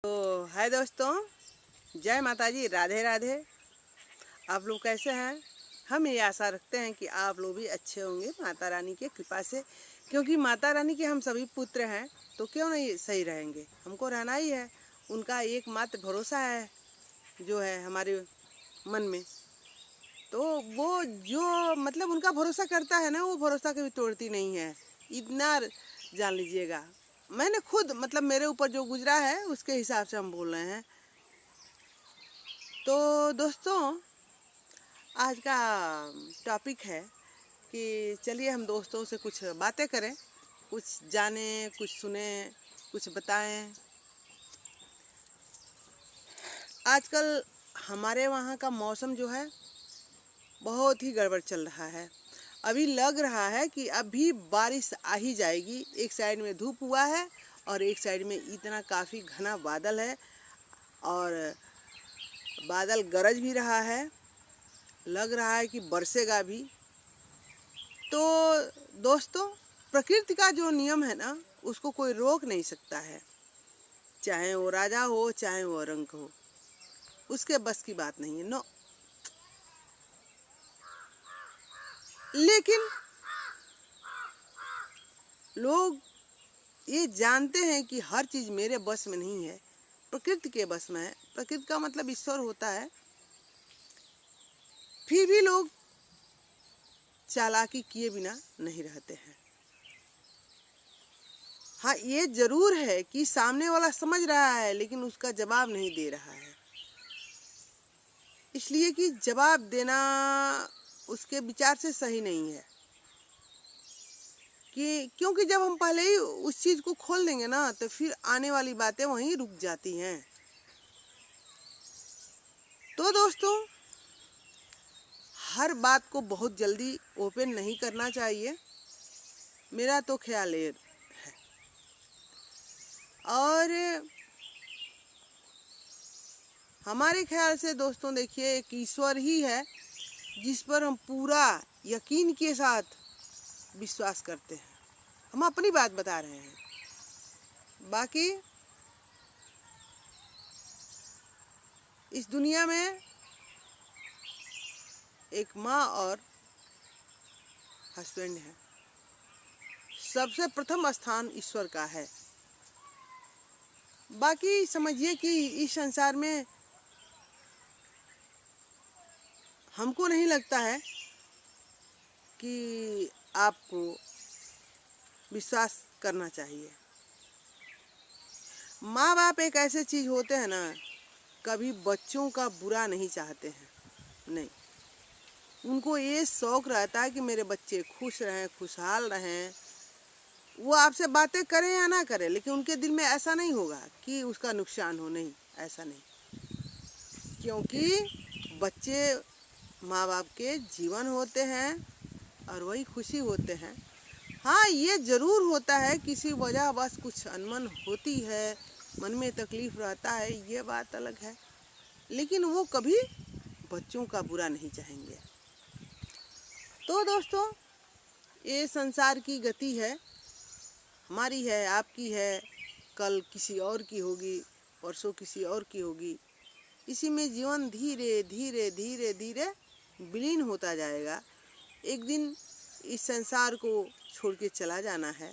तो हाय दोस्तों, जय माता जी, राधे राधे। आप लोग कैसे हैं? हम ये आशा रखते हैं कि आप लोग भी अच्छे होंगे माता रानी के कृपा से, क्योंकि माता रानी के हम सभी पुत्र हैं। तो क्यों नहीं सही रहेंगे, हमको रहना ही है। उनका एकमात्र भरोसा है जो है हमारे मन में। तो वो जो मतलब उनका भरोसा करता है ना, वो भरोसा कभी तोड़ती नहीं है, इतना जान लीजिएगा। मैंने खुद मतलब मेरे ऊपर जो गुजरा है उसके हिसाब से हम बोल रहे हैं। तो दोस्तों, आज का टॉपिक है कि चलिए हम दोस्तों से कुछ बातें करें, कुछ जानें, कुछ सुने, कुछ बताएं। आजकल हमारे वहाँ का मौसम जो है बहुत ही गड़बड़ चल रहा है। अभी लग रहा है कि अभी बारिश आ ही जाएगी। एक साइड में धूप हुआ है और एक साइड में इतना काफ़ी घना बादल है और बादल गरज भी रहा है, लग रहा है कि बरसेगा भी। तो दोस्तों, प्रकृति का जो नियम है ना, उसको कोई रोक नहीं सकता है। चाहे वो राजा हो, चाहे वो रंक हो, उसके बस की बात नहीं है। नो, लेकिन लोग ये जानते हैं कि हर चीज़ मेरे बस में नहीं है, प्रकृति के बस में है। प्रकृति का मतलब ईश्वर होता है। फिर भी लोग चालाकी किए बिना नहीं रहते हैं। हाँ, ये जरूर है कि सामने वाला समझ रहा है लेकिन उसका जवाब नहीं दे रहा है, इसलिए कि जवाब देना उसके विचार से सही नहीं है। क्योंकि जब हम पहले ही उस चीज़ को खोल देंगे ना, तो फिर आने वाली बातें वहीं रुक जाती हैं। तो दोस्तों, हर बात को बहुत जल्दी ओपन नहीं करना चाहिए, मेरा तो ख्याल ये है। और हमारे ख्याल से दोस्तों देखिए, एक ईश्वर ही है जिस पर हम पूरा यकीन के साथ विश्वास करते हैं। हम अपनी बात बता रहे हैं, बाकी इस दुनिया में एक माँ और हस्बैंड है। सबसे प्रथम स्थान ईश्वर का है। बाकी समझिए कि इस संसार में हमको नहीं लगता है कि आपको विश्वास करना चाहिए। माँ बाप एक ऐसे चीज़ होते हैं ना, कभी बच्चों का बुरा नहीं चाहते हैं। नहीं, उनको ये शौक़ रहता है कि मेरे बच्चे खुश रहें, खुशहाल रहें। वो आपसे बातें करें या ना करें, लेकिन उनके दिल में ऐसा नहीं होगा कि उसका नुकसान हो। नहीं, ऐसा नहीं, क्योंकि बच्चे माँ बाप के जीवन होते हैं और वही खुशी होते हैं। हाँ, ये ज़रूर होता है किसी वजह बस कुछ अनबन होती है, मन में तकलीफ़ रहता है, ये बात अलग है, लेकिन वो कभी बच्चों का बुरा नहीं चाहेंगे। तो दोस्तों, ये संसार की गति है, हमारी है, आपकी है, कल किसी और की होगी, परसों किसी और की होगी। इसी में जीवन धीरे धीरे धीरे धीरे विलीन होता जाएगा। एक दिन इस संसार को छोड़ के चला जाना है।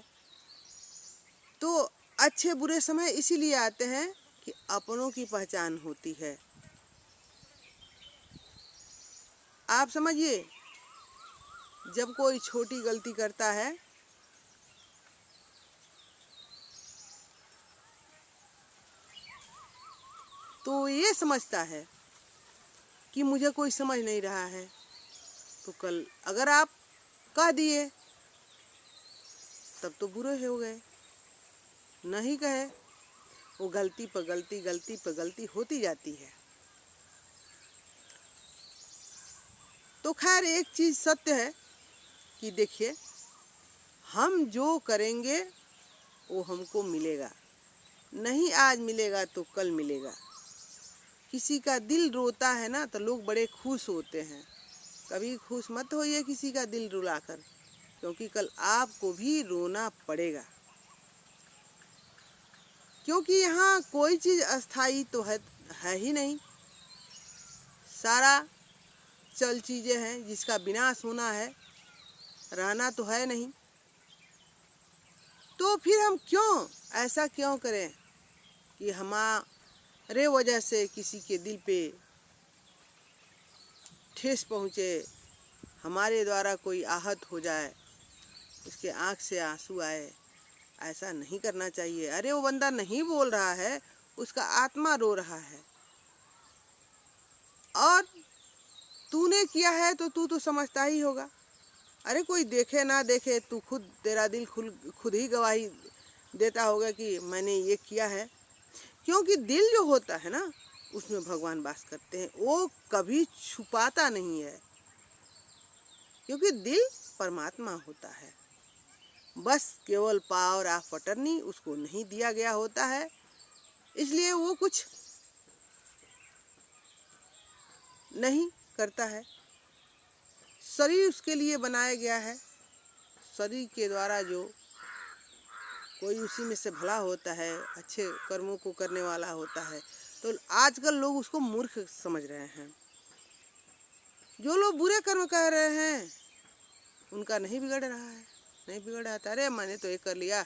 तो अच्छे बुरे समय इसीलिए आते हैं कि अपनों की पहचान होती है। आप समझिए, जब कोई छोटी गलती करता है तो ये समझता है कि मुझे कोई समझ नहीं रहा है। तो कल अगर आप कह दिए तब तो बुरे हो गए, नहीं कहे, वो गलती पर गलती, गलती पर गलती होती जाती है। तो खैर, एक चीज़ सत्य है कि देखिए, हम जो करेंगे वो हमको मिलेगा। नहीं आज मिलेगा तो कल मिलेगा। किसी का दिल रोता है ना, तो लोग बड़े खुश होते हैं। कभी खुश मत होइए किसी का दिल रुलाकर, क्योंकि कल आपको भी रोना पड़ेगा। क्योंकि यहाँ कोई चीज़ अस्थाई तो है ही नहीं, सारा चल चीज़ें हैं जिसका विनाश होना है, रहना तो है नहीं। तो फिर हम क्यों ऐसा क्यों करें कि हमारे वजह से किसी के दिल पे ठेस पहुँचे, हमारे द्वारा कोई आहत हो जाए, उसके आँख से आंसू आए। ऐसा नहीं करना चाहिए। अरे वो बंदा नहीं बोल रहा है, उसका आत्मा रो रहा है, और तूने किया है तो तू तो समझता ही होगा। अरे कोई देखे ना देखे, तू खुद, तेरा दिल खुद ही गवाही देता होगा कि मैंने ये किया है। क्योंकि दिल जो होता है ना, उसमें भगवान वास करते हैं, वो कभी छुपाता नहीं है, क्योंकि दिल परमात्मा होता है। बस केवल पावर ऑफ अटर्नी उसको नहीं दिया गया होता है, इसलिए वो कुछ नहीं करता है। शरीर उसके लिए बनाया गया है, शरीर के द्वारा जो कोई उसी में से भला होता है, अच्छे कर्मों को करने वाला होता है। तो आजकल लोग उसको मूर्ख समझ रहे हैं। जो लोग बुरे कर्म कर रहे हैं उनका नहीं बिगड़ रहा है, नहीं बिगड़ रहा था। अरे मैंने तो ये कर लिया,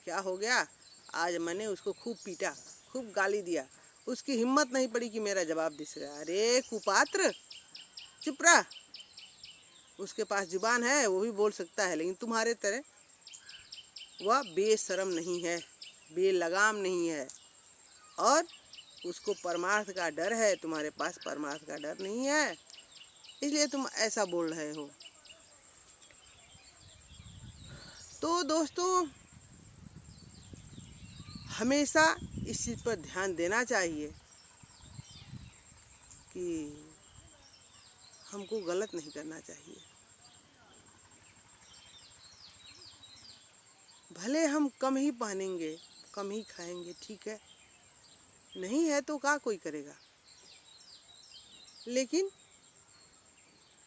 क्या हो गया, आज मैंने उसको खूब पीटा, खूब गाली दिया, उसकी हिम्मत नहीं पड़ी कि मेरा जवाब दे सके। अरे कुपात्र, चुप रहा। उसके पास जुबान है, वो भी बोल सकता है, लेकिन तुम्हारे तरह वह बेशर्म नहीं है, बेलगाम नहीं है, और उसको परमार्थ का डर है। तुम्हारे पास परमार्थ का डर नहीं है, इसलिए तुम ऐसा बोल रहे हो। तो दोस्तों, हमेशा इस चीज़ पर ध्यान देना चाहिए कि हमको गलत नहीं करना चाहिए। भले हम कम ही पहनेंगे, कम ही खाएंगे, ठीक है, नहीं है तो क्या कोई करेगा, लेकिन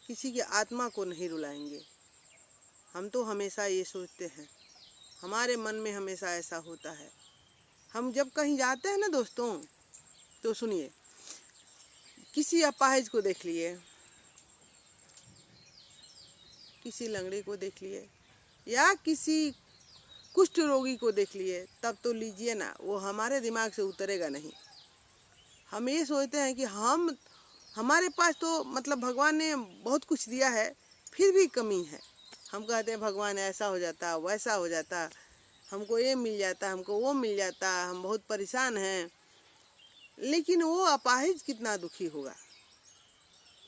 किसी की आत्मा को नहीं रुलाएंगे। हम तो हमेशा ये सोचते हैं, हमारे मन में हमेशा ऐसा होता है। हम जब कहीं जाते हैं ना दोस्तों, तो सुनिए, किसी अपाहिज को देख लिए, किसी लंगड़े को देख लिए, या किसी कुष्ठ रोगी को देख लिए, तब तो लीजिए ना, वो हमारे दिमाग से उतरेगा नहीं। हम ये सोचते हैं कि हमारे पास तो मतलब भगवान ने बहुत कुछ दिया है, फिर भी कमी है। हम कहते हैं भगवान ऐसा हो जाता, वैसा हो जाता, हमको ये मिल जाता, हमको वो मिल जाता, हम बहुत परेशान हैं। लेकिन वो अपाहिज कितना दुखी होगा,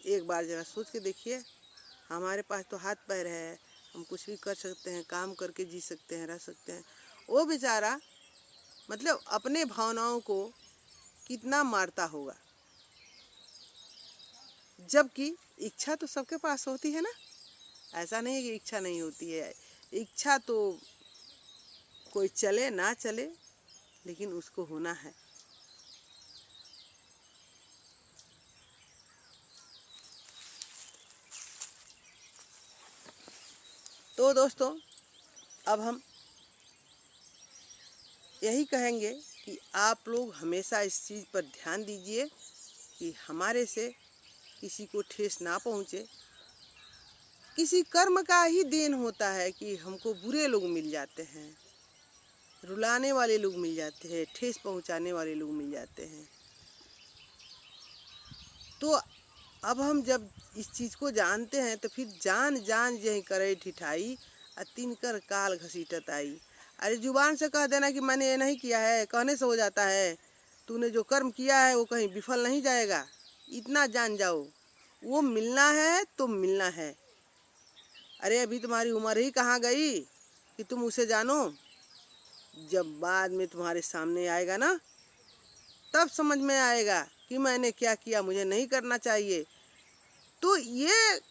एक बार जरा सोच के देखिए। हमारे पास तो हाथ पैर है, हम कुछ भी कर सकते हैं, काम करके जी सकते हैं, रह सकते हैं। वो बेचारा मतलब अपने भावनाओं को कितना मारता होगा, जबकि इच्छा तो सबके पास होती है ना। ऐसा नहीं है कि इच्छा नहीं होती है, इच्छा तो कोई चले ना चले, लेकिन उसको होना है। तो दोस्तों, अब हम यही कहेंगे कि आप लोग हमेशा इस चीज़ पर ध्यान दीजिए कि हमारे से किसी को ठेस ना पहुँचे। किसी कर्म का ही देन होता है कि हमको बुरे लोग मिल जाते हैं, रुलाने वाले लोग मिल जाते हैं, ठेस पहुँचाने वाले लोग मिल जाते हैं। तो अब हम जब इस चीज़ को जानते हैं, तो फिर जान जान यही करे ठिठाई, तिनकर काल घसीटत आई। अरे जुबान से कह देना कि मैंने ये नहीं किया है, कहने से हो जाता है। तूने जो कर्म किया है वो कहीं विफल नहीं जाएगा, इतना जान जाओ। वो मिलना है तो मिलना है। अरे अभी तुम्हारी उम्र ही कहाँ गई कि तुम उसे जानो। जब बाद में तुम्हारे सामने आएगा ना, तब समझ में आएगा कि मैंने क्या किया, मुझे नहीं करना चाहिए। तो ये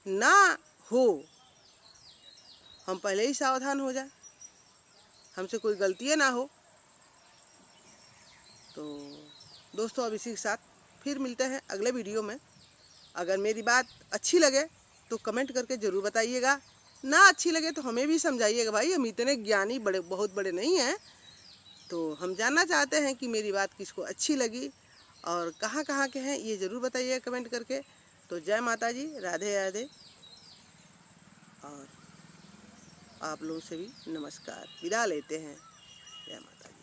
ना हो, हम पहले ही सावधान हो जाए, हमसे कोई गलती ना हो। तो दोस्तों, अब इसी के साथ फिर मिलते हैं अगले वीडियो में। अगर मेरी बात अच्छी लगे तो कमेंट करके ज़रूर बताइएगा, ना अच्छी लगे तो हमें भी समझाइएगा। भाई हम इतने ज्ञानी बहुत बड़े नहीं हैं, तो हम जानना चाहते हैं कि मेरी बात किसको अच्छी लगी और कहाँ के हैं ये ज़रूर बताइए कमेंट करके। तो जय माता जी, राधे राधे, और आप लोगों से भी नमस्कार, विदा लेते हैं। जय माता जी।